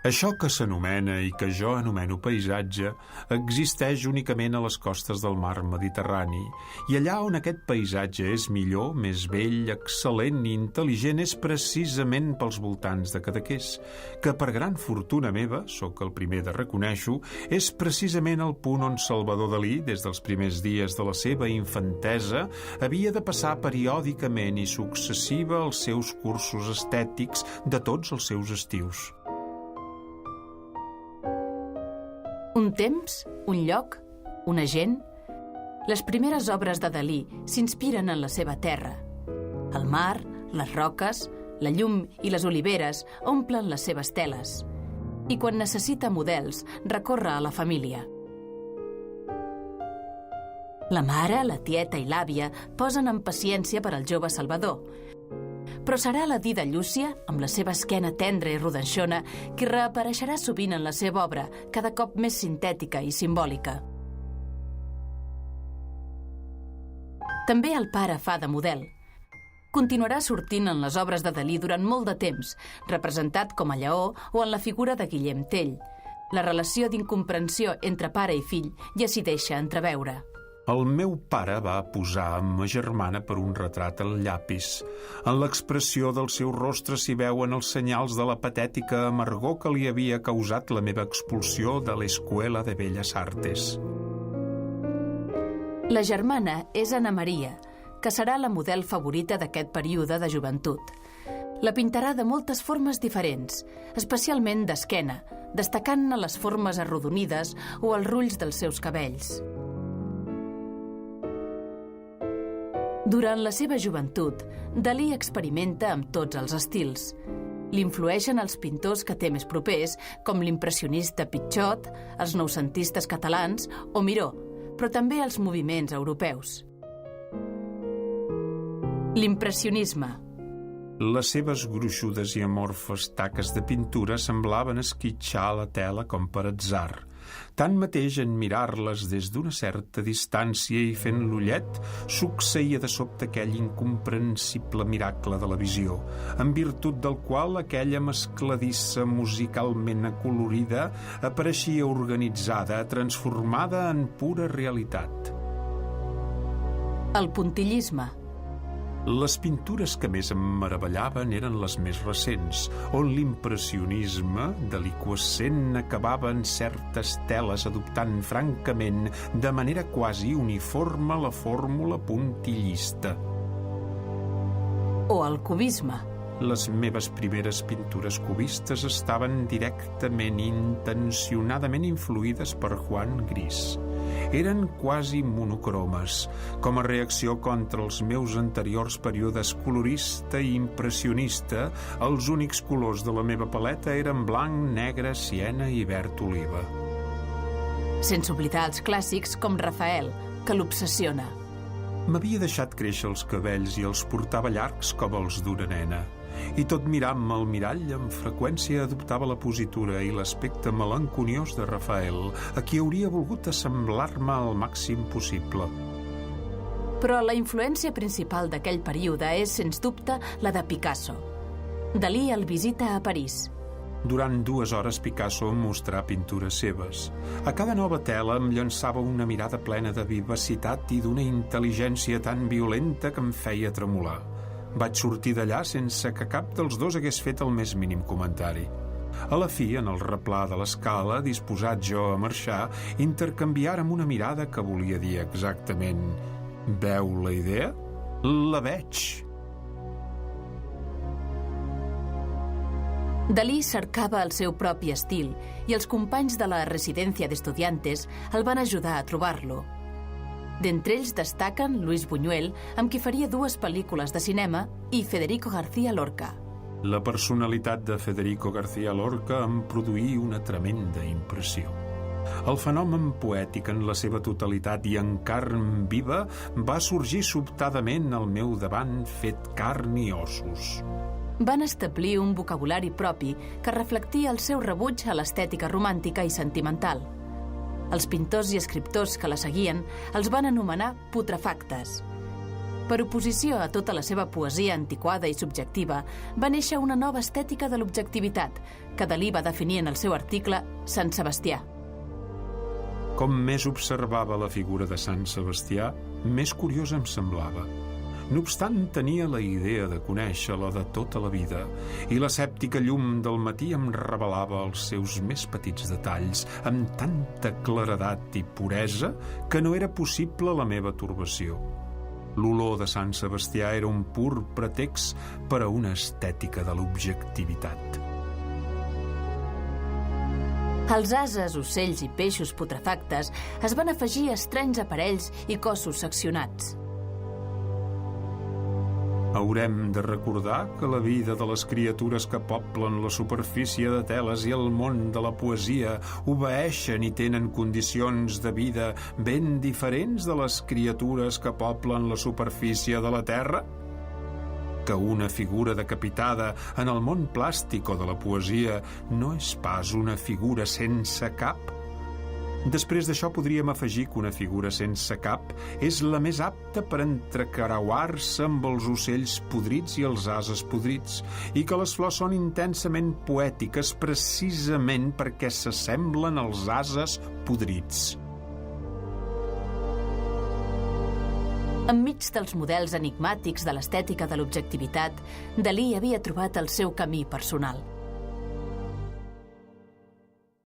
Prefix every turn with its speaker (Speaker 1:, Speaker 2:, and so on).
Speaker 1: Això que s'anomena i que jo anomeno paisatge existeix únicament a les costes del mar Mediterrani, i allà on aquest paisatge és millor, més bell, excel·lent i intel·ligent és precisament pels voltants de Cadaqués, que per gran fortuna meva, sóc el primer de reconèixer-ho, és precisament el punt on Salvador Dalí, des dels primers dies de la seva infantesa, havia de passar periòdicament i successiva els seus cursos estètics de tots els seus estius.
Speaker 2: Un temps, un lloc, una gent. Les primeres obres de Dalí s'inspiren en la seva terra. El mar, les roques, la llum i les oliveres omplen les seves teles. I quan necessita models, recorre a la família. La mare, la tieta i l'àvia posen amb paciència per al jove Salvador. Però serà la dida Llúcia, amb la seva esquena tendra i rodanxona, qui reapareixerà sovint en la seva obra, cada cop més sintètica i simbòlica. També el pare fa de model. Continuarà sortint en les obres de Dalí durant molt de temps, representat com a lleó o en la figura de Guillem Tell. La relació d'incomprensió entre pare i fill ja s'hi deixa entreveure.
Speaker 1: El meu pare va posar amb ma germana per un retrat al llapis. En l'expressió del seu rostre s'hi veuen els senyals de la patètica amargor que li havia causat la meva expulsió de l'Escuela de Belles Artes.
Speaker 2: La germana és Anna Maria, que serà la model favorita d'aquest període de joventut. La pintarà de moltes formes diferents, especialment d'esquena, destacant-ne les formes arrodonides o els rulls dels seus cabells. Durant la seva joventut, Dalí experimenta amb tots els estils. L'influeixen els pintors que té més propers, com l'impressionista Pichot, els noucentistes catalans o Miró, però també els moviments europeus. L'impressionisme.
Speaker 1: Les seves gruixudes i amorfes taques de pintura semblaven esquitxar la tela com per atzar. Tanmateix, en mirar-les des d'una certa distància i fent l'ullet, succeïa de sobte aquell incomprensible miracle de la visió, en virtut del qual aquella mescladissa musicalment acolorida apareixia organitzada, transformada en pura realitat.
Speaker 2: El puntillisme.
Speaker 1: Les pintures que més em meravellaven eren les més recents, on l'impressionisme, deliqüescent, acabava en certes teles adoptant francament, de manera quasi uniforme, la fórmula puntillista.
Speaker 2: O el cubisme.
Speaker 1: Les meves primeres pintures cubistes estaven directament i intencionadament influïdes per Juan Gris. Eren quasi monocromes, com a reacció contra els meus anteriors períodes colorista i impressionista. Els únics colors de la meva paleta eren blanc, negre, siena i verd oliva.
Speaker 2: Sense oblidar els clàssics com Rafael, que l'obsessiona.
Speaker 1: M'havia deixat créixer els cabells i els portava llargs com els d'una nena. I tot mirant-me al mirall, amb freqüència adoptava la positura i l'aspecte melanconiós de Rafael, a qui hauria volgut assemblar-me al màxim possible.
Speaker 2: Però la influència principal d'aquell període és, sens dubte, la de Picasso. Dalí el visita a París.
Speaker 1: Durant 2 hores Picasso em mostrà pintures seves. A cada nova tela em llançava una mirada plena de vivacitat i d'una intel·ligència tan violenta que em feia tremolar. Vaig sortir d'allà sense que cap dels dos hagués fet el més mínim comentari. A la fi, en el replà de l'escala, disposat jo a marxar, intercanviàrem una mirada que volia dir exactament: «Veu la idea? La veig!»
Speaker 2: Dalí cercava el seu propi estil i els companys de la Residencia de Estudiantes el van ajudar a trobar-lo. D'entre ells destaquen Luis Buñuel, amb qui faria 2 pel·lícules de cinema, i Federico García Lorca.
Speaker 1: La personalitat de Federico García Lorca em produí una tremenda impressió. El fenomen poètic en la seva totalitat i en carn viva va sorgir sobtadament al meu davant, fet carn i ossos.
Speaker 2: Van establir un vocabulari propi que reflectia el seu rebuig a l'estètica romàntica i sentimental. Els pintors i escriptors que la seguien els van anomenar putrefactes. Per oposició a tota la seva poesia antiquada i subjectiva, va néixer una nova estètica de l'objectivitat, que Dalí va definir en el seu article Sant Sebastià.
Speaker 1: Com més observava la figura de Sant Sebastià, més curiosa em semblava. No obstant, tenia la idea de conèixer-la de tota la vida, i l'escèptica llum del matí em revelava els seus més petits detalls amb tanta claredat i puresa que no era possible la meva turbació. L'olor de Sant Sebastià era un pur pretext per a una estètica de l'objectivitat.
Speaker 2: Als ases, ocells i peixos putrefactes es van afegir estranys aparells i cossos seccionats.
Speaker 1: Haurem de recordar que la vida de les criatures que poblen la superfície de teles i el món de la poesia obeeixen i tenen condicions de vida ben diferents de les criatures que poblen la superfície de la terra? Que una figura decapitada en el món plàstic o de la poesia no és pas una figura sense cap? Després d'això podríem afegir que una figura sense cap és la més apta per entrecreuar-se amb els ocells podrits i els ases podrits, i que les flors són intensament poètiques precisament perquè s'assemblen als ases podrits.
Speaker 2: Enmig dels models enigmàtics de l'estètica de l'objectivitat, Dalí havia trobat el seu camí personal.